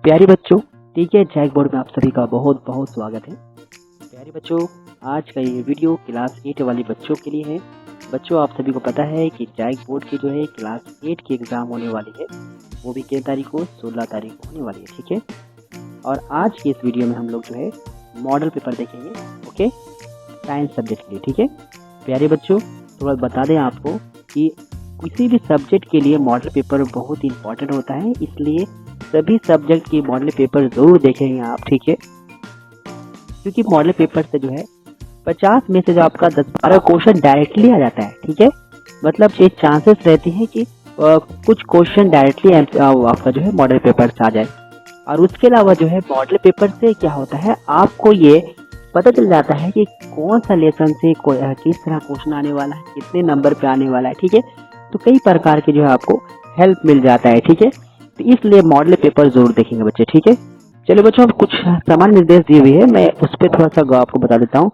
प्यारे बच्चों, ठीक है, जैक बोर्ड में आप सभी का बहुत बहुत स्वागत है। प्यारे बच्चों, आज का ये वीडियो क्लास 8 वाले बच्चों के लिए है। बच्चों, आप सभी को पता है कि जैक बोर्ड की जो है क्लास 8 की एग्ज़ाम होने वाली है, वो भी कितनी तारीख को 16 तारीख को होने वाली है। ठीक है, और आज की इस वीडियो में हम लोग जो है मॉडल पेपर देखेंगे। ओके, साइंस सब्जेक्ट के लिए। ठीक है प्यारे बच्चों, थोड़ा बता दें आपको कि किसी भी सब्जेक्ट के लिए मॉडल पेपर बहुत इंपॉर्टेंट होता है, इसलिए सभी सब्जेक्ट की मॉडल पेपर ज़रूर देखेंगे आप। ठीक है, क्योंकि मॉडल पेपर से जो है 50 में से जो आपका 10-12 क्वेश्चन डायरेक्टली आ जाता है। ठीक है, मतलब ये चांसेस रहती हैं कि कुछ क्वेश्चन डायरेक्टली आपका जो है मॉडल पेपर से आ जाए। और उसके अलावा जो है मॉडल पेपर से क्या होता है, आपको ये पता चल जाता है कि कौन सा लेसन से किस तरह क्वेश्चन आने वाला है, कितने नंबर पे आने वाला है। ठीक है, तो कई प्रकार के जो है आपको हेल्प मिल जाता है। ठीक है, तो इसलिए मॉडल पेपर जरूर देखेंगे बच्चे। ठीक है, चलिए बच्चों, अब कुछ सामान्य निर्देश दिए हुए हैं, मैं उस पर थोड़ा सा आपको बता देता हूँ।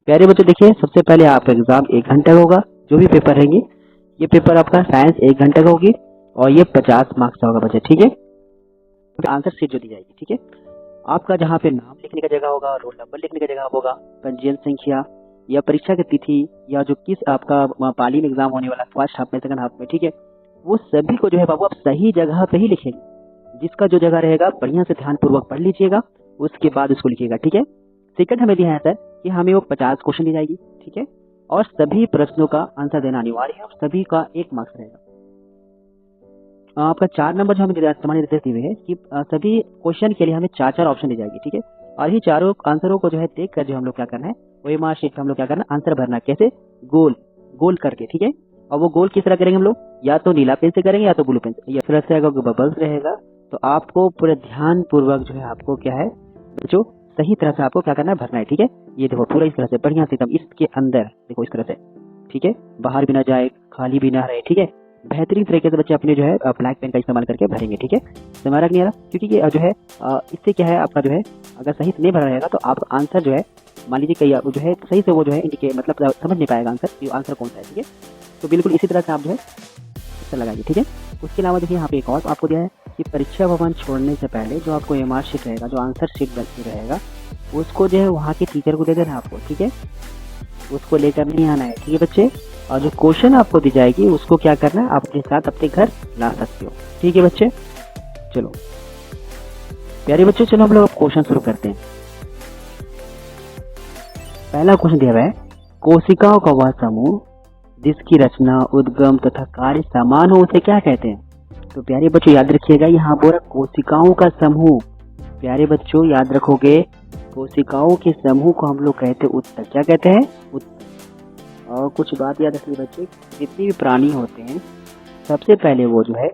प्यारे बच्चों देखिए, सबसे पहले आपका एग्जाम 1 घंटे का होगा। जो भी पेपर रहेंगे, ये पेपर आपका साइंस 1 घंटे का होगी और ये 50 मार्क्स का होगा बच्चे। ठीक है, आंसर शीट जो दी जाएगी। ठीक है, आपका जहाँ पे नाम लिखने का जगह होगा, रोल नंबर लिखने का जगह होगा, पंजीयन संख्या या परीक्षा की तिथि या जो किस आपका पाली में एग्जाम होने वाला, फर्स्ट हाफ में, सेकंड हाफ में, ठीक है, वो सभी को जो है बाबू आप सही जगह पे ही लिखेंगे। जिसका जो जगह रहेगा बढ़िया से ध्यान पूर्वक पढ़ लीजिएगा, उसके बाद उसको लिखिएगा। ठीक है, सेकंड हमें दिया है सर कि हमें वो 50 क्वेश्चन दी जाएगी। ठीक है, और सभी प्रश्नों का आंसर देना अनिवार्य है और सभी का 1 मार्क्स रहेगा। आपका 4 नंबर जो हमें सामान्य निर्देश दिए हुए है कि सभी क्वेश्चन के लिए हमें 4 ऑप्शन दी जाएगी। ठीक है, और ये चारों आंसरों को जो है देख कर जो हम लोग क्या करना है, वही मार्क शीट हम लोग क्या करना है, आंसर भरना। कैसे? गोल गोल करके। ठीक है, और वो गोल किस तरह करेंगे हम लोग, या तो नीला पेन से करेंगे या तो ब्लू पेन से, या फिर ऐसे अगर बबल्स रहेगा तो आपको पूरे ध्यान पूर्वक जो है आपको क्या है जो सही तरह से आपको क्या करना है, भरना है। ठीक है, ये देखो पूरा इस तरह से बढ़िया से एकदम इसके अंदर देखो इस तरह से। ठीक है, बाहर भी ना जाए, खाली भी ना रहे। ठीक है, बेहतरीन तरीके से बच्चे अपने जो है ब्लैक पेन का इस्तेमाल करके भरेंगे। ठीक है, समझ नहीं आ रहा, क्योंकि ये जो है इससे क्या है आपका जो है अगर सही से नहीं भरा रहेगा तो आपका आंसर जो है मान लीजिए कई जो है सही से वो जो है इंडिकेट मतलब समझ नहीं पाएगा आंसर कि आंसर कौन सा है। ठीक है, तो बिल्कुल इसी तरह से आप जो है इस लगाइए। ठीक है, उसके अलावा देखिए यहाँ पे एक और आपको दिया है कि परीक्षा भवन छोड़ने से पहले जो आपको एमआर शीट रहेगा, जो आंसर शीट बची रहेगा, उसको जो है वहाँ के टीचर को दे देना आपको। ठीक है, उसको लेकर नहीं आना है। ठीक है बच्चे, और जो क्वेश्चन आपको दी जाएगी उसको क्या करना है, अपने साथ अपने घर ला सकते हो। ठीक है बच्चे, चलो प्यारे बच्चों, चलो हम लोग क्वेश्चन शुरू करते हैं। पहला क्वेश्चन दिया हुआ है, कोशिकाओं का वह समूह जिसकी रचना, उद्गम तथा कार्य समान हो उसे क्या कहते हैं? तो प्यारे बच्चों याद रखिएगा, यहाँ बोला कोशिकाओं का समूह। प्यारे बच्चों याद रखोगे, कोशिकाओं के समूह को हम लोग कहते हैं उत्तक। क्या कहते हैं? उत्तक। और कुछ बात याद रखिए बच्चे, जितने भी प्राणी होते हैं सबसे पहले वो जो है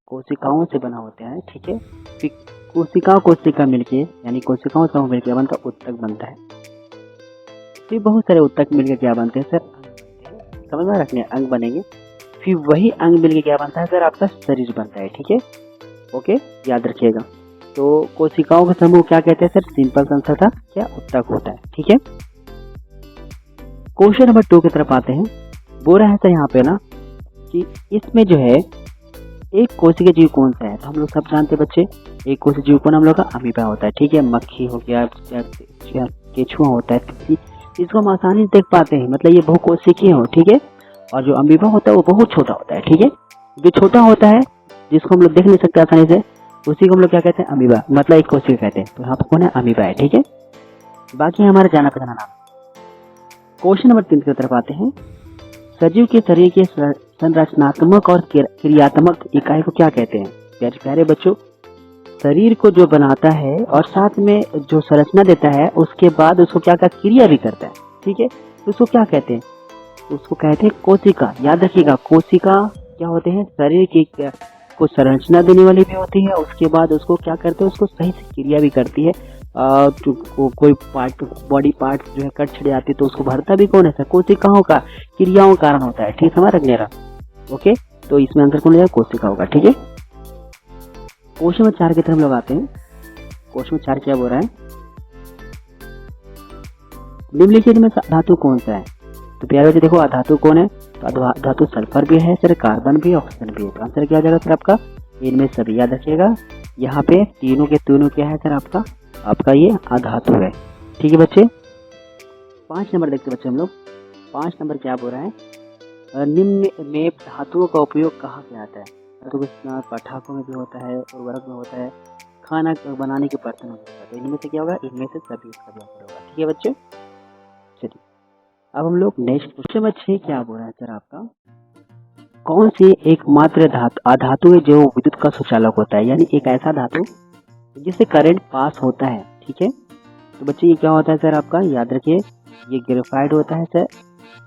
कोशिकाओं से बना होते हैं। ठीक है, फिर कोशिका मिलके यानी कोशिकाओं समूह मिलकर बनता उत्तक बनता है। फिर बहुत सारे उत्तक मिलकर क्या बनते हैं सर? समझ में रखने, अंग बनेंगे। फिर वही अंग मिलकर क्या बनता है सर? आपका शरीर बनता है। ठीक है, ओके, याद रखिएगा। तो कोशिकाओं का समूह क्या कहते हैं सर? सिंपल आंसर था क्या? उत्तक होता है। ठीक है, क्वेश्चन नंबर 2 की तरफ आते हैं। बोल रहा है सर यहाँ पे ना कि इसमें जो है एक कोशिका जीव कौन सा है? तो हम लोग सब जानते हैं बच्चे, एक कोशिका जीव कौन हम लोग का अमीबा होता है। ठीक है, मक्खी हो गया, केचुआ होता है, इसको हम आसानी से देख पाते हैं, मतलब ये बहुकोशिकीय हो। ठीक है, और जो अमीबा होता है वो बहुत छोटा होता है। ठीक है, जो छोटा होता है जिसको हम लोग देख नहीं सकते आसानी से, उसी को हम लोग क्या कहते हैं? अमीबा, मतलब एक कोशिका कहते हैं। तो यहाँ पर कौन है? अमीबा है। ठीक है, बाकी हमारा जाना पहचाना नाम। क्वेश्चन नंबर 3 की तरफ आते हैं। सजीव के शरीर के संरचनात्मक और क्रियात्मक इकाई को क्या कहते हैं? प्यारे प्यारे बच्चों, शरीर को जो बनाता है और साथ में जो संरचना देता है, उसके बाद उसको क्या क्या क्रिया भी करता है। ठीक है, तो उसको क्या कहते हैं? उसको कहते हैं कोशिका। याद रखिएगा, कोशिका क्या होते हैं? शरीर की को संरचना देने वाली भी होती है, उसके बाद उसको क्या करते हैं? उसको सही से क्रिया भी करती है। कोई पार्ट, बॉडी पार्ट जो है कट छिड़ जाती है तो उसको भरता भी कौन है? कोशिकाओं का क्रियाओं कारण होता है। ठीक, समझ रखने रहा। ओके, तो इसमें आंसर कौन है? कोशिका होगा। ठीक है, क्वेश्चन नंबर 4 की तरफ हम लोग आते हैं। क्वेश्चन नंबर 4 क्या बोल रहा है? निम्नलिखित में धातु कौन सा है? तो प्यारे बच्चे देखो, धातु कौन है? तो धातु सल्फर भी है सर, कार्बन भी, ऑक्सीजन भी है। तो आंसर क्या हो जाएगा सर आपका? इनमें सभी। याद रखिएगा, यहाँ पे तीनों के तीनों क्या है सर आपका ये अधातु है। ठीक है बच्चे। 5 नंबर देखते बच्चे हम लोग। 5 नंबर क्या बोल रहा है, निम्न में धातुओं का उपयोग कहाँ पे आता है। धातु का इस्तेमाल पटाखों में भी होता है, उर्वरक में होता है, खाना बनाने के बर्तन में होता है। तो इनमें से क्या होगा, इनमें से सभी इसका भी आंसर होगा। ठीक है बच्चे। चलिए अब हम लोग नेक्स्ट क्वेश्चन 6 क्या बोल रहा है सर आपका, कौन सी एकमात्र अधातु है जो विद्युत का सुचालक होता है, यानी एक ऐसा धातु जिससे करंट पास होता है। ठीक है, तो बच्चे ये क्या होता है सर आपका, याद रखिए ये ग्रेफाइट होता है सर।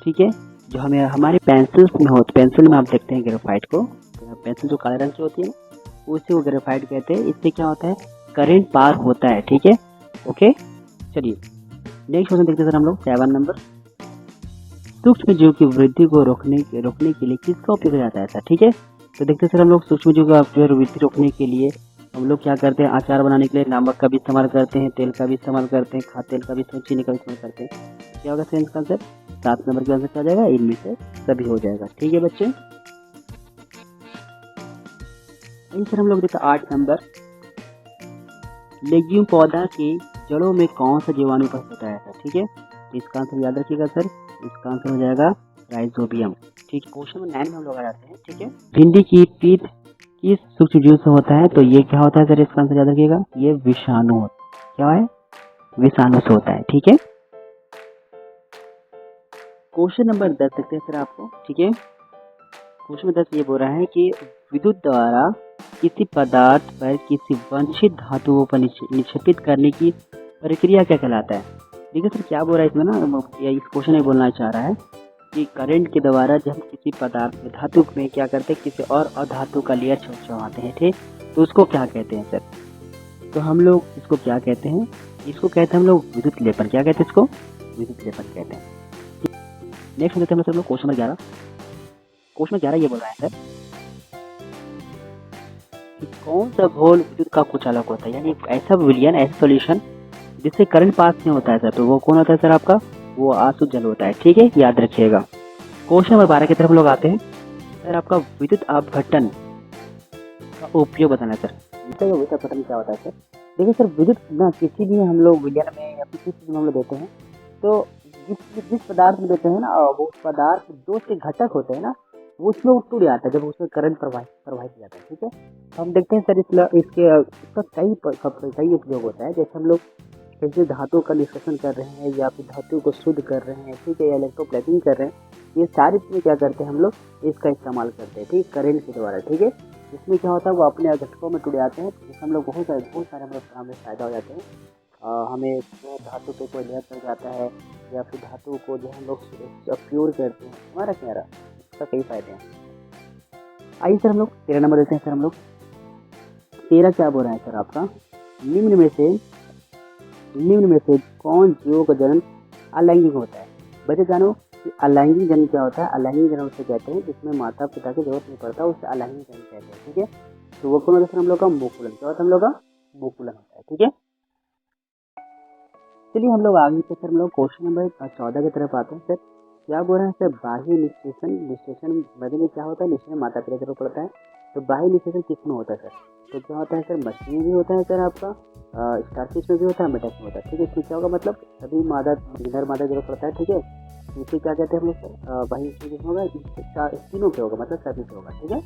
ठीक है, जो हमें हमारे पेंसिल में आप देखते हैं ग्रेफाइट को, पेंसिल जो काले रंग की होती है उसे वो ग्रेफाइट कहते हैं। इससे क्या होता है, करंट पास होता है। ठीक है, ओके। चलिए नेक्स्ट क्वेश्चन देखते हैं सर हम लोग 7 नंबर। सूक्ष्म जीव की वृद्धि को रोकने के लिए किसका उपयोग किया जाता है सर। ठीक है, तो देखते हैं सर हम लोग सूक्ष्म जीव का वृद्धि रोकने के लिए हम लोग क्या करते हैं, अचार बनाने के लिए नमक का भी इस्तेमाल करते हैं, तेल का भी इस्तेमाल करते हैं, खाद तेल का भी इस्तेमाल, चीनी का भी इस्तेमाल करते हैं। क्या होगा सर इसका आंसर, 7 नंबर का आंसर क्या जाएगा, इनमें से सभी हो जाएगा। ठीक है बच्चे। सर हम लोग देखते हैं 8 नंबर। लेग्यूम पौधा की जड़ों में कौन सा जीवाणु उपस्थित होता है सर। ठीक है, इसका आंसर याद रखिएगा सर, इसका आंसर हो जाएगा राइजोबियम। ठीक है, क्वेश्चन नंबर 9 में हम लोग आ जाते हैं। ठीक है, भिंडी की पीठ किस सूक्ष्म जीव से होता है, तो ये क्या होता है सर, इसका आंसर याद रखिएगा, ये विषाणु क्या है, विषाणु से होता है। ठीक है, क्वेश्चन नंबर 10 देखते हैं सर आपको। ठीक है, क्वेश्चन नंबर 10 ये बोल रहा है कि विद्युत द्वारा किसी पदार्थ पर किसी वांछित धातुओं पर निक्षेपित करने की प्रक्रिया क्या कहलाता है। देखिए सर क्या बोल रहा है इसमें ना, इस क्वेश्चन में बोलना चाह रहा है कि करंट के द्वारा जब हम किसी पदार्थ में धातु में क्या करते हैं, किसी और अधातु का लेयर छुड़वाते हैं। ठीक, तो उसको क्या कहते हैं सर, तो हम लोग इसको क्या कहते हैं, इसको कहते हैं हम लोग विद्युत लेपन। क्या कहते हैं इसको, विद्युत लेपन कहते हैं। नेक्स्ट देखते हैं हम लोग क्वेश्चन नंबर 11। क्वेश्चन 11 ये बोल रहा है सर कि कौन सा घोल विद्युत का कुचालक होता है, यानी ऐसा विलयन, ऐसा सॉल्यूशन जिससे करंट पास नहीं होता है सर, तो वो कौन होता है सर आपका, वो आसुत जल होता है। ठीक है, याद रखिएगा। क्वेश्चन नंबर 12 की तरफ लोग आते हैं सर, आपका विद्युत अपघटन का उपयोग बताना है सर। विद्युत अपघटन क्या होता है सर, देखिए सर विद्युत ना किसी भी हम लोग विलयन में या किसी चीज में हम लोग देते हैं, तो जिस पदार्थ में देते हैं ना, वो पदार्थ जो उसके घटक होते हैं ना, वो उसमें टूट जाता है जब उसमें करंट प्रवाहित किया जाता है। ठीक है, तो हम देखते हैं सर इसका कई उपयोग होता है। जैसे हम लोग कैसे धातु का निष्कर्षण कर रहे हैं, या फिर धातु को शुद्ध कर रहे हैं, ठीक है, या इलेक्ट्रोप्लेटिंग कर रहे हैं, ये सारी चीज़ें क्या करते हैं हम लोग, इसका इस्तेमाल करते हैं। ठीक, करंट के द्वारा। ठीक है, इसमें क्या होता है, वो अपने घटकों में टूट जाते हैं, जिससे हम लोग बहुत सारे हमें फायदा हो जाते हैं। हमें धातु पे कोई लेयर पड़ जाता है, या फिर धातु को जो हम लोग प्योर करते हैं, हमारा इसका कई फायदे हैं। आइए सर हम लोग 13 नंबर देते हैं सर हम लोग। 13 क्या बोल रहा है सर आपका, निम्न में से कौन जीवों का जन्म अलैंगिक होता है। बच्चे जानो कि अलैंगिक जन्म क्या होता है, अलैंगिक जन्म उसे कहते हैं जिसमें माता पिता की जरूरत नहीं पड़ता, उसे अलैंगिक जन्म कहते हैं। ठीक है, तो वो कौन होता है सर हम लोग का, मुकुलन। क्या होता है हम लोग का, मुकुलन होता है। ठीक है, चलिए हम लोग आगे सर हम लोग क्वेश्चन नंबर 14 की तरफ आते हैं सर। क्या बोल रहे हैं सर, बाह्य निषेचन बदले में क्या होता है, निषेचन माता पिता की जरूरत पड़ता है, तो बाह्य निषेचन किसमें होता है सर, तो क्या होता है सर, मछली में भी होता है सर आपका, स्टारफिश में भी होता है, मेढक में होता है। ठीक है, इसमें क्या होगा, मतलब सभी मादा जरूरत पड़ता है। ठीक है, इसे क्या कहते हैं हम लोग सर, बाह्य निषेचन होगा, तीनों पे होगा, मतलब सभी पे होगा। ठीक है,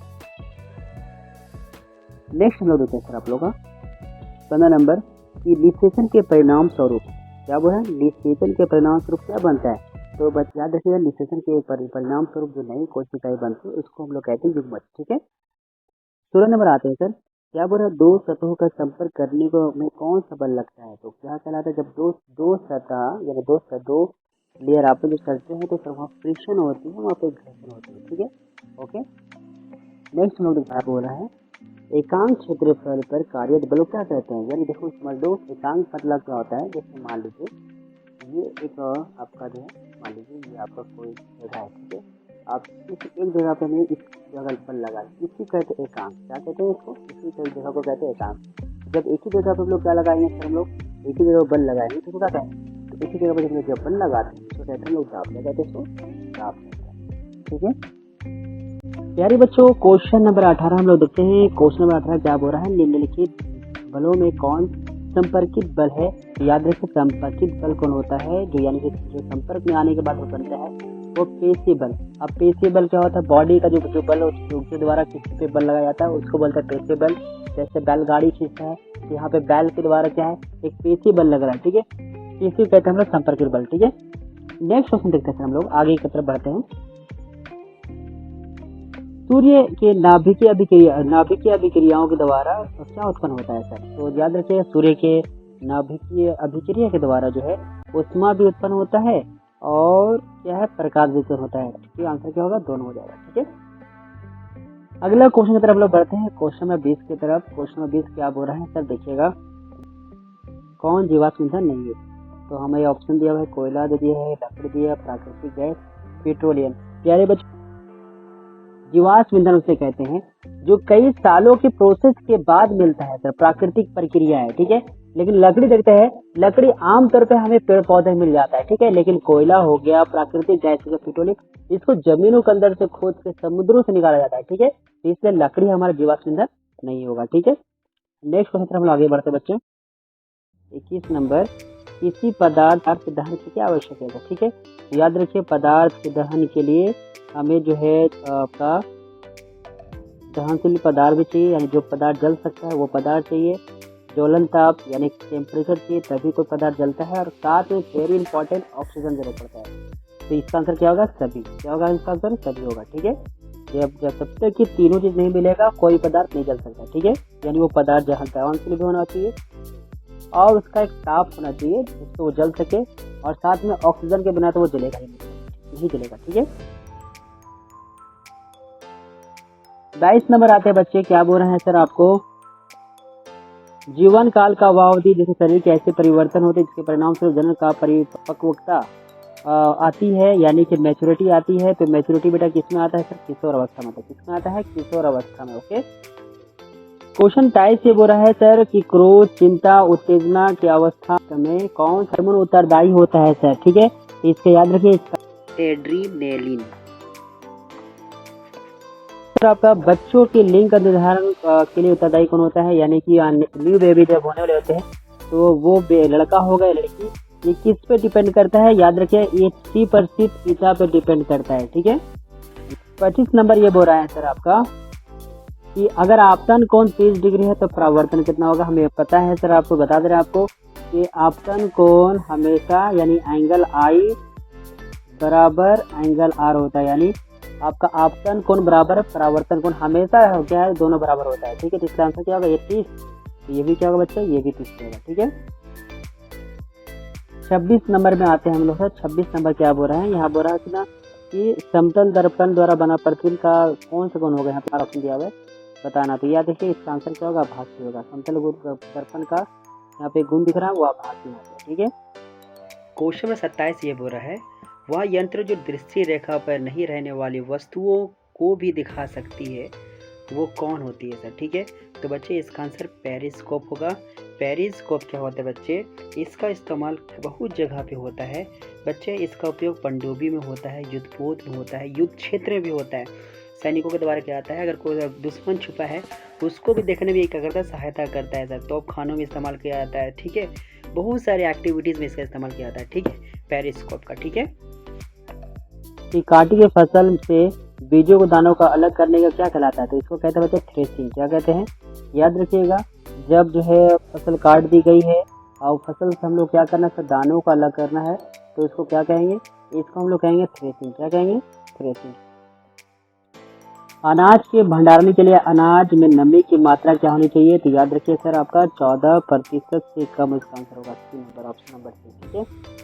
नेक्स्ट हम लोग देखते हैं सर आप लोग का 15 नंबर की निषेचन के परिणाम स्वरूप क्या बोला है, निषेचन के परिणाम स्वरूप क्या बनता है, तो बस याद रखिएगा, निषेचन के परिणाम स्वरूप जो नई कोशिकाएं बनती है उसको हम लोग कहते हैं युग्मज। ठीक है, 16 नंबर आते हैं सर। क्या बोल रहा है, दो सतहों का संपर्क करने को में कौन सा बल लगता है, तो क्या कहलाता है, जब दो सतह यानी दो लेयर आप जो चलते हैं तो सर वहाँ फ्रिक्शन होती है, वहाँ पे घर्षण होती है। ठीक है, ओके। नेक्स्ट हम लोग बोल रहा है, एकांक क्षेत्रफल पर कार्यरत बल क्या कहते हैं, यानी देखो समझ लो, एकांक मतलब क्या होता है, जैसे मान लीजिए ये एक आपका जो है, मान लीजिए ये आपका कोई जगह है। ठीक है, आप एक जगह पे नहीं, इस जगह पर लगा, इसी कहते हैं एकांक। क्या कहते हैं इसको, इसी जगह को कहते हैं एकांक। जब एक ही जगह पर हम लोग क्या लगाएंगे सर, हम लोग एक ही जगह बल लगाएंगे तो क्या कहते हैं, तो एक ही जगह पर जब बल लगाते हैं तो कहते हैं लोग दाब लगाते हैं, इसको दाब कहते हैं। ठीक है प्यारे बच्चों, क्वेश्चन नंबर 18 हम लोग देखते हैं। क्वेश्चन नंबर 18 क्या बोल रहा है, निम्नलिखित बलों में कौन संपर्कित बल है? तो याद रखिए संपर्कित बल कौन होता है, जो यानी कि जो संपर्क में आने के बाद वो बनता है वो पेशीय बल। अब पेशीय बल क्या होता है? बॉडी का जो बल उसके द्वारा किसी पे बल लगाया जाता है उसको बोलते हैं पेशीय बल। जैसे बैलगाड़ी खींचता है तो यहाँ पे बैल के द्वारा क्या है, एक पेशीय बल लग रहा है, ठीक है, इसी कहते हैं हम लोग संपर्कित बल, ठीक है। नेक्स्ट क्वेश्चन देखते हैं, हम लोग आगे की तरफ बढ़ते हैं। सूर्य के नाभिकीय अभिक्रियाओं के द्वारा क्या उत्पन्न होता है सर? तो याद रखिए सूर्य के नाभिकीय अभिक्रिया के द्वारा जो है ऊष्मा भी उत्पन्न होता है और क्या है, प्रकाश भी उत्पन्न होता है। ठीक है, आंसर क्या होगा? दोनों हो जाएगा, ठीक है। अगला क्वेश्चन की तरफ लोग बढ़ते हैं, क्वेश्चन नंबर 20 की तरफ। क्वेश्चन नंबर 20 क्या बोल रहा है सर? देखिएगा, कौन जीवाश्म ईंधन नहीं है? तो हमें ऑप्शन दिया हुआ है, कोयला दे दिया है, लकड़ी दिया है, प्राकृतिक गैस, पेट्रोलियम। प्यारे बच्चों, जीवाश्म ईंधन उसे कहते हैं जो कई सालों की प्रोसेस के बाद मिलता है सर, प्राकृतिक प्रक्रिया है, ठीक है। लेकिन लकड़ी देखते हैं, लकड़ी आमतौर पे हमें पेड़ पौधे मिल जाता है, ठीक है। लेकिन कोयला हो गया, प्राकृतिक गैस हो गया, पेट्रोलियम, इसको जमीनों के अंदर से खोद के समुद्रों से निकाला जाता है, ठीक है। तो इसलिए लकड़ी हमारा जीवाश्म ईंधन नहीं होगा, ठीक है। नेक्स्ट क्वेश्चन हम लोग आगे बढ़ते बच्चे। 21 नंबर, किसी पदार्थ के दहन की क्या आवश्यकता है? ठीक है, याद रखिए पदार्थ के दहन के लिए हमें जो है आपका दहनशील पदार्थ भी चाहिए, यानी जो पदार्थ जल सकता है वो पदार्थ चाहिए। ज्वलन ताप यानी टेम्परेचर चाहिए, तभी कोई पदार्थ जलता है। और साथ में वेरी इंपॉर्टेंट ऑक्सीजन जरूरत पड़ता है। तो इसका आंसर क्या होगा? सभी। क्या होगा इसका आंसर? सभी होगा, ठीक है। जब तक कि तीनों चीज नहीं मिलेगा कोई पदार्थ नहीं जल सकता, ठीक है। यानी वो पदार्थ जहाँ दहनशील भी होना चाहिए और उसका एक ताप होना चाहिए जिससे वो जल सके, और साथ में ऑक्सीजन के बिना तो वो जलेगा ही नहीं जलेगा, ठीक है। 22 नंबर आते हैं बच्चे, क्या बोल रहे हैं सर आपको? जीवन काल का वह अवधि जैसे शरीर के ऐसे परिवर्तन होते हैं जिसके परिणाम स्वरूप जनन का परिपक्वता आती है, यानी कि मैच्योरिटी आती है। तो मैच्योरिटी बेटा किस में आता है सर? किशोर अवस्था में। तो किसमें आता है? किशोर अवस्था में, ओके। क्वेश्चन 23 से बोल रहा है सर कि क्रोध, चिंता, उत्तेजना की अवस्था में कौन हार्मोन उत्तरदायी होता है सर? ठीक है, इसको याद रखिए, एड्रीनेलिन। आपका बच्चों के लिंग का निर्धारण के लिए उत्तरदायी कौन होता है? यानी कि न्यू बेबी जब होने वाले होते हैं तो वो लड़का होगा या लड़की, ये किस पे डिपेंड करता है? याद रखिए ये 80% पिता पे डिपेंड करता है, ठीक है। 25 नंबर ये बोल रहा है सर आपका कि अगर आपतन कोण 30 डिग्री है तो परावर्तन कितना होगा? हमें पता है सर, आपको बता दे रहे हैं आपको कि आपतन कोण हमेशा यानी एंगल आई बराबर एंगल आर होता है, यानी आपका आपतन कोण बराबर परावर्तन कोण हमेशा क्या है? दोनों बराबर होता है, ठीक है। इसका आंसर क्या होगा? ये 30। तो ये भी क्या होगा बच्चा? ये भी 30 होगा, ठीक है। 26 नंबर में आते हैं हम लोग सर। 26 नंबर क्या बोल रहे हैं? यहाँ बोल रहा है कि ना कि समतल दर्पण द्वारा बना प्रतिबिंब का कौन सा गुण होगा? यहाँ पे ऑप्शन दिया हुआ है, बताना। तो याद देखिए इसका आंसर क्या होगा? आभासी होगा। समतल दर्पण का यहाँ पे गुण दिख रहा है वो आभासी होगा, ठीक है। क्वेश्चन में 27 ये बोल रहा है, वह यंत्र जो दृष्टि रेखा पर नहीं रहने वाली वस्तुओं को भी दिखा सकती है वो कौन होती है सर? ठीक है, तो बच्चे इसका आंसर पेरिस्कोप होगा। पेरिस्कोप क्या होता है बच्चे? इसका इस्तेमाल बहुत जगह पे होता है बच्चे। इसका उपयोग पनडुब्बी में होता है, युद्धपोत में होता है, युद्ध क्षेत्र में भी होता है। सैनिकों के द्वारा क्या आता है, अगर कोई दुश्मन छुपा है उसको भी देखने में क्या करता है? सहायता करता है सर। तोप खानों में इस्तेमाल किया जाता है, ठीक है। बहुत सारे एक्टिविटीज़ में इसका इस्तेमाल किया जाता है, ठीक है, पेरिस्कोप का, ठीक है। कि काटी के फसल से बीजों को दानों का अलग करने का क्या कहलाता है? तो इसको कहते हैं बच्चे थ्रेसिंग। क्या कहते हैं? याद रखिएगा, जब जो है फसल काट दी गई है और फसल से हम लोग क्या करना है? दानों का अलग करना है, तो इसको क्या कहेंगे? इसको हम लोग कहेंगे थ्रेसिंग। क्या कहेंगे? थ्रेसिंग। अनाज के भंडारण के लिए अनाज में नमी की मात्रा क्या होनी चाहिए? तो याद रखिए सर आपका 14% से कम इसका आंसर होगा। C number, option number C, ठीक है।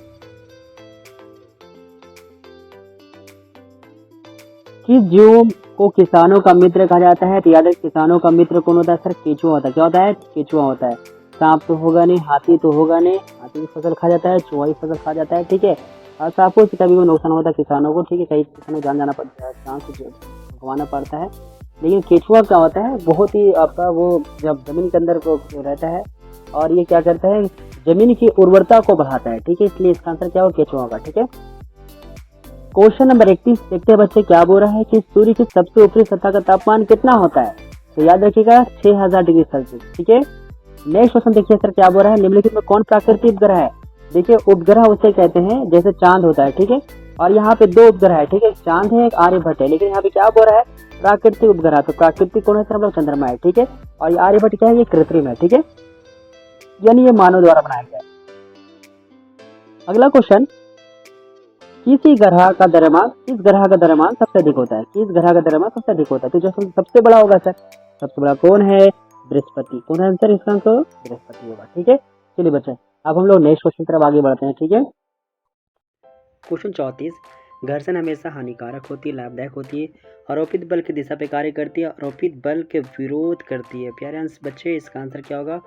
किस जीव को किसानों का मित्र कहा जाता है? तो याद रखिए किसानों का मित्र कौन होता है सर? केचुआ होता है। क्या होता है? केचुआ होता है। सांप तो होगा नहीं, हाथी तो होगा नहीं, हाथी की फसल खा जाता है, चुहा की फसल खा जाता है, ठीक है। और सांपों से कभी भी नुकसान होता है किसानों को, ठीक है। कई किसानों को जाना पड़ता है, जान से गंवाना पड़ता है। लेकिन केचुआ क्या होता है? बहुत ही आपका वो जब जमीन के अंदर को रहता है और ये क्या करता है? जमीन की उर्वरता को बढ़ाता है, ठीक है। इसलिए इसका आंसर क्या होगा? केचुआ होगा, ठीक है। क्वेश्चन नंबर 31 देखते हैं बच्चे, क्या बोल रहा है कि सूर्य की सबसे ऊपरी सतह का तापमान कितना होता है? तो याद रखिएगा 6000 डिग्री सेल्सियस, ठीक है। नेक्स्ट क्वेश्चन देखिए सर क्या बोल रहा है, निम्नलिखित में कौन प्राकृतिक उपग्रह है। देखिए उपग्रह उसे कहते हैं जैसे चांद होता है, ठीक है, और यहाँ पे दो उपग्रह है, ठीक है, चांद है एक आर्यभट्ट है, लेकिन यहाँ पे क्या बोल रहा है प्राकृतिक उपग्रह। तो प्राकृतिक कौन है सर, हम लोग चंद्रमा है, ठीक है, और ये आर्यभट्ट क्या है, ये कृत्रिम है, ठीक है, यानी ये मानव द्वारा बनाया गया है। अगला क्वेश्चन, किस ग्रह का द्रव्यमान सबसे अधिक होता है, किस ग्रह का द्रव्यमान सबसे अधिक होता है। तो जो सबसे बड़ा होगा सर, सबसे बड़ा कौन है, बृहस्पति। कौन है आंसर इसका, आंसर बृहस्पति होगा, ठीक है। चलिए बच्चे अब हम लोग नेक्स्ट क्वेश्चन की तरफ आगे बढ़ते हैं, ठीक है। क्वेश्चन 34, घर्षण हमेशा हानिकारक होती है, लाभदायक होती है, आरोपित बल की दिशा पे कार्य करती है, आरोपित बल के विरोध करती है। प्यारे अंश बच्चे इसका आंसर क्या होगा,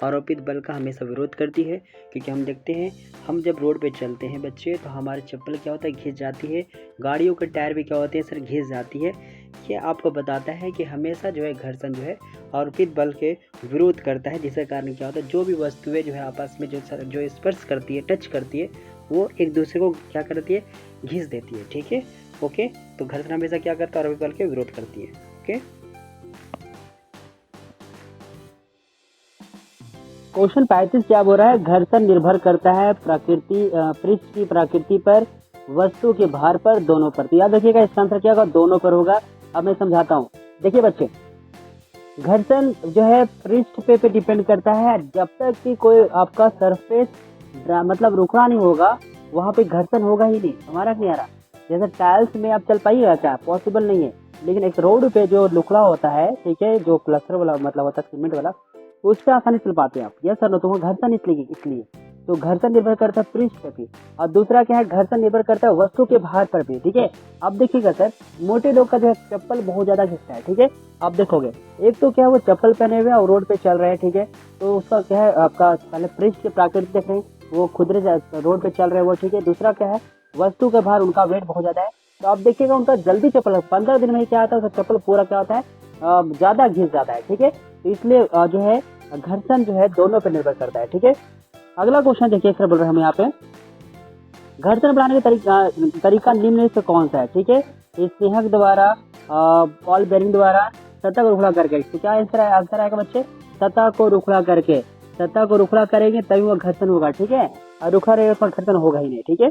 आरोपित बल का हमेशा विरोध करती है, क्योंकि हम देखते हैं हम जब रोड पे चलते हैं बच्चे तो हमारी चप्पल क्या होता है, घिस जाती है, गाड़ियों के टायर भी क्या होते हैं सर, घिस जाती है। ये आपको बताता है कि हमेशा जो है घर्षण जो है आरोपित बल के विरोध करता है, जिसके कारण क्या होता है जो भी वस्तुएं जो है आपस में जो स्पर्श करती है, टच करती है, वो एक दूसरे को क्या करती है, घिस देती है, ठीक है, ओके। तो घर्षण हमेशा क्या करता है, आरोपित बल के विरोध करती है, ओके। क्वेश्चन 35 क्या बोल रहा है, घर्षण निर्भर करता है पृष्ठ की प्रकृति पर, वस्तु के भार पर, दोनों पर। तो याद रखिएगा इसका आंसर क्या होगा, दोनों पर होगा। अब मैं समझाता हूँ, देखिए बच्चे घर्षण जो है पृष्ठ पे डिपेंड करता है, जब तक कि कोई आपका सरफेस मतलब रुखड़ा नहीं होगा वहाँ पे घर्षण होगा ही नहीं, हमारा नहीं आ रहा। जैसे टाइल्स में आप चल पाइएगा क्या, पॉसिबल नहीं है, लेकिन एक रोड पे जो लुकड़ा होता है, ठीक है, जो प्लास्टर वाला मतलब होता है सीमेंट वाला, उस पर आसानी चल पाते हैं आप, यस सर, तो वहाँ घर्षण इसलिए तो घर्षण निर्भर करता है पृष्ठ पर भी। और दूसरा क्या है, घर्षण निर्भर करता है वस्तु के भार पर भी, ठीक है। अब देखिएगा सर, मोटे लोग का जो है चप्पल बहुत ज्यादा घिसता है, ठीक है, आप देखोगे एक तो क्या है वो चप्पल पहने हुए और रोड पे चल रहे हैं, ठीक है, तो उसका क्या है आपका पहले पृष्ठ के प्राकृतिक देख रहे हैं, वो खुदरे रोड पे चल रहे हैं वो, ठीक है। दूसरा क्या है, वस्तु का भार, उनका वेट बहुत ज्यादा है, तो आप देखिएगा उनका जल्दी चप्पल 15 दिन में ही क्या आता है, उसका चप्पल पूरा क्या होता है, ज्यादा घिस जाता है, ठीक है। तो इसलिए जो है घर्षण जो है दोनों पर निर्भर करता है, ठीक है। अगला क्वेश्चन देखिए सर बोल रहे हैं हम यहाँ पे, घर्षण बढ़ाने का तरीका निम्न से कौन सा है, ठीक है, स्नेहक द्वारा, बॉल बेरिंग द्वारा, सतह को रुखड़ा करके। तो क्या आंसर आएगा बच्चे, सतह को रुखड़ा करके, सतह को रुखड़ा करेंगे तभी वो घर्षण होगा, ठीक है, और रुखड़ा रहेगा पर घर्षण होगा ही नहीं, ठीक है।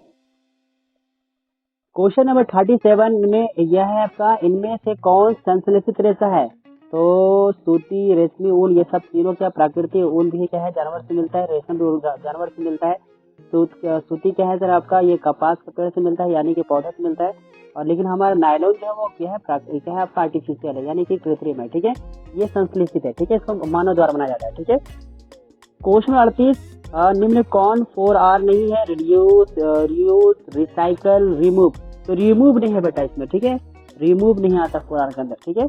क्वेश्चन नंबर 37 में यह है आपका, इनमें से कौन संश्लेषित रेशा है। तो सूती, रेशमी ऊन, ये सब तीनों क्या प्राकृतिक, ऊन भी क्या है जानवर से मिलता है, रेशम भी जानवर से मिलता है, सूती क्या है सर आपका, ये कपास के पेड़ से मिलता है यानी कि पौधे से मिलता है, और लेकिन हमारा नायलॉन जो है वो क्या है प्राकृतिक, क्या है आपका आर्टिफिशियल है यानी कि कृत्रिम है, ठीक है, ये संश्लेषित है, ठीक है, इसको मानव द्वारा बनाया जाता है, ठीक है। क्वेश्चन 38, निम्न कौन 4R नहीं है, रिड्यूस, रिसाइकल, रिमूव। तो रिमूव नहीं है बेटा इसमें, ठीक है, रिमूव नहीं आता 4R के अंदर, ठीक है।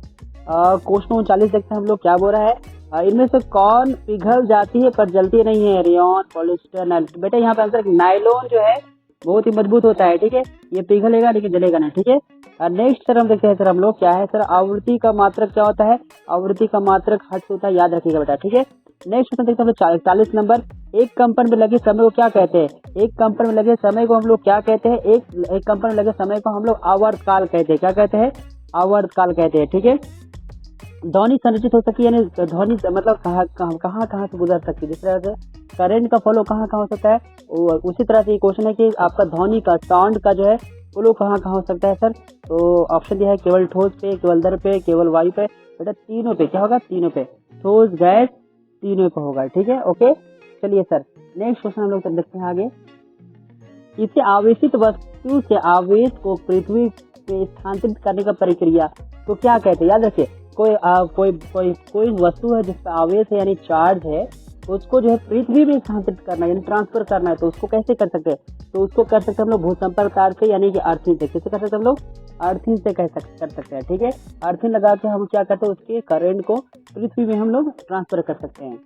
क्वेश्चन 39 देखते हैं हम लोग क्या बोल रहा है, इनमें से कौन पिघल जाती है पर जलती नहीं है, रेयन, पॉलिस्टर, बेटा यहाँ पे आंसर नायलॉन जो है बहुत ही मजबूत होता है, ठीक है, ये पिघलेगा लेकिन जलेगा नहीं, ठीक है। नेक्स्ट सर हम देखते हैं सर हम लोग क्या है सर, आवृत्ति का मात्रक क्या होता है, आवृत्ति का मात्रक हर्ट्ज होता है, याद रखिएगा बेटा, ठीक है। नेक्स्ट क्वेश्चन देखते हैं 41 नंबर, एक कंपन में लगे समय को क्या कहते हैं, एक कंपन में लगे समय को हम लोग क्या कहते हैं, एक कंपन में लगे समय को हम लोग आवर्तकाल कहते हैं, क्या कहते हैं, आवर्तकाल कहते हैं, ठीक है। ध्वनि संरचित हो सकती है, यानी ध्वनि मतलब कहाँ से गुजर सकती है, जिस तरह से करंट का फ्लो कहाँ हो सकता है, उसी तरह से ये क्वेश्चन है कि आपका ध्वनि का, साउंड का जो है फ्लो कहाँ हो सकता है सर। तो ऑप्शन दिया है केवल ठोस पे, केवल द्रव पे, केवल वायु पे, बेटा तीनों पे क्या होगा, तीनों पे, ठोस, गैस, तीनों पे होगा, ठीक है, ओके। चलिए सर नेक्स्ट क्वेश्चन हम लोग देखते हैं आगे, इसे आवेशित वस्तु से आवेश को पृथ्वी पे स्थानांतरित करने का प्रक्रिया तो क्या कहते हैं, याद रखिए कोई वस्तु है जिसका आवेश है यानी चार्ज है, उसको जो है पृथ्वी में स्थानांतरित करना है यानी ट्रांसफर करना है, तो उसको कैसे कर सकते हैं, तो उसको कर सकते हैं हम लोग भूसंपर्क तार से यानी कि अर्थिंग से। कैसे कर सकते हैं हम लोग, अर्थिंग से कर सकते हैं, ठीक है, अर्थिंग लगा के हम क्या करते हैं उसके करंट को पृथ्वी में हम लोग ट्रांसफर कर सकते हैं।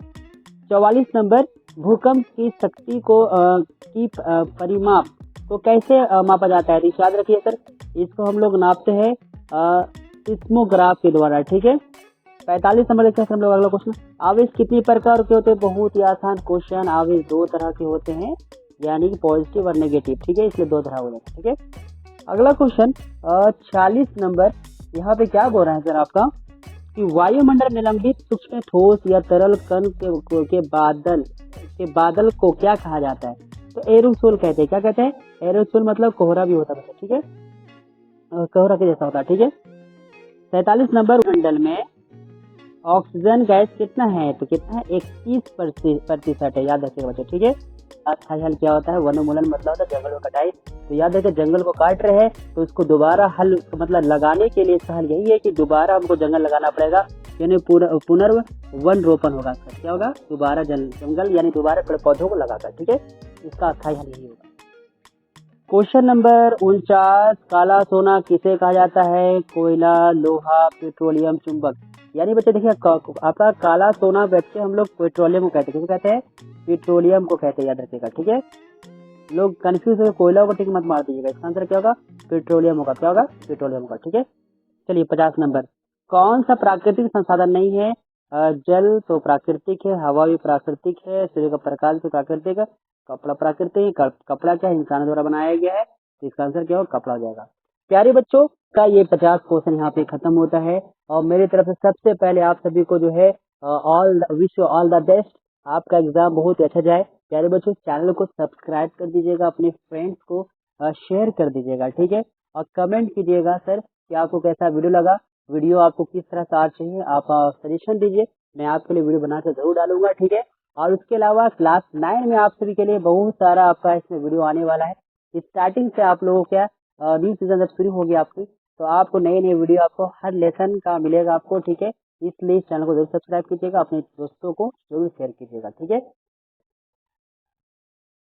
44 नंबर, भूकंप की शक्ति को की परिमाप को कैसे मापा जाता है, तो याद रखिए सर इसको हम लोग नापते हैं सिस्मोग्राफ के द्वारा, ठीक है। 45 नंबर देखते हैं हम लोग अगला क्वेश्चन, आवेश कितने प्रकार के होते हैं, बहुत ही आसान क्वेश्चन, आवेश 2 तरह के होते हैं यानी कि पॉजिटिव और नेगेटिव, ठीक है, इसलिए 2 तरह हो जाते हैं, ठीक है। अगला क्वेश्चन 46 नंबर, यहाँ पे क्या बोल रहा है सर आपका, कि वायुमंडल में निलंबित सूक्ष्म ठोस या तरल कण के बादल को क्या कहा जाता है? तो एरोसोल कहते हैं। क्या कहते हैं? एरोसोल मतलब कोहरा भी होता है, ठीक है, कोहरा के जैसा होता है, ठीक है। 47 नंबर, मंडल में ऑक्सीजन गैस कितना है? तो कितना है? 21% है, याद रखिएगा बच्चे, ठीक है। अस्थायी हल क्या होता है? वनोन्मूलन मतलब होता है जंगल को कटाई। तो याद रखिए, जंगल को काट रहे हैं तो उसको दोबारा हल मतलब लगाने के लिए इसका हल यही है कि दोबारा हमको जंगल लगाना पड़ेगा, यानी पुनर्वन रोपण होगा। क्या होगा? दोबारा जंगल यानी दोबारा पेड़ पौधों को लगाकर, ठीक है, इसका अस्थायी हल यही होगा। क्वेश्चन नंबर 49, काला सोना किसे कहा जाता है? कोयला, लोहा, पेट्रोलियम, चुंबक। यानी बच्चे देखिए, आपका काला सोना बच्चे हम लोग पेट्रोलियम को कहते हैं। किसे कहते हैं? पेट्रोलियम को कहते हैं, याद रखिएगा, ठीक है। लोग कंफ्यूज हो, कोयला को टिक मत मार दीजिएगा, इसका आंसर क्या होगा? पेट्रोलियम होगा। क्या होगा? पेट्रोलियम होगा, ठीक है। चलिए 50 नंबर, कौन सा प्राकृतिक संसाधन नहीं है? जल तो प्राकृतिक है, हवा भी प्राकृतिक है, सूर्य का प्रकाश भी प्राकृतिक है, कपड़ा प्राकृतिक है। कपड़ा क्या है? इंसान द्वारा बनाया गया है, तो इसका आंसर क्या होगा? कपड़ा हो जाएगा। प्यारे बच्चों का ये 50 क्वेश्चन यहाँ पे खत्म होता है। और मेरी तरफ से सबसे पहले आप सभी को जो है wish you all the best. आपका एग्जाम बहुत ही अच्छा जाए। प्यारे बच्चों, चैनल को सब्सक्राइब कर दीजिएगा, अपने फ्रेंड्स को शेयर कर दीजिएगा, ठीक है। और कमेंट कीजिएगा सर कि आपको कैसा वीडियो लगा, वीडियो आपको किस तरह का चाहिए, आप सजेशन दीजिए, मैं आपके लिए वीडियो बना के जरूर डालूंगा, ठीक है। और उसके अलावा क्लास 9 में आप सभी के लिए बहुत सारा आपका इसमें वीडियो आने वाला है। स्टार्टिंग से आप लोगों क्या न्यू सीजन जब शुरू होगी आपकी, तो आपको नए नए वीडियो आपको हर लेसन का मिलेगा आपको, ठीक है। इसलिए इस चैनल को जरूर सब्सक्राइब कीजिएगा, अपने दोस्तों को जरूर शेयर कीजिएगा, ठीक है।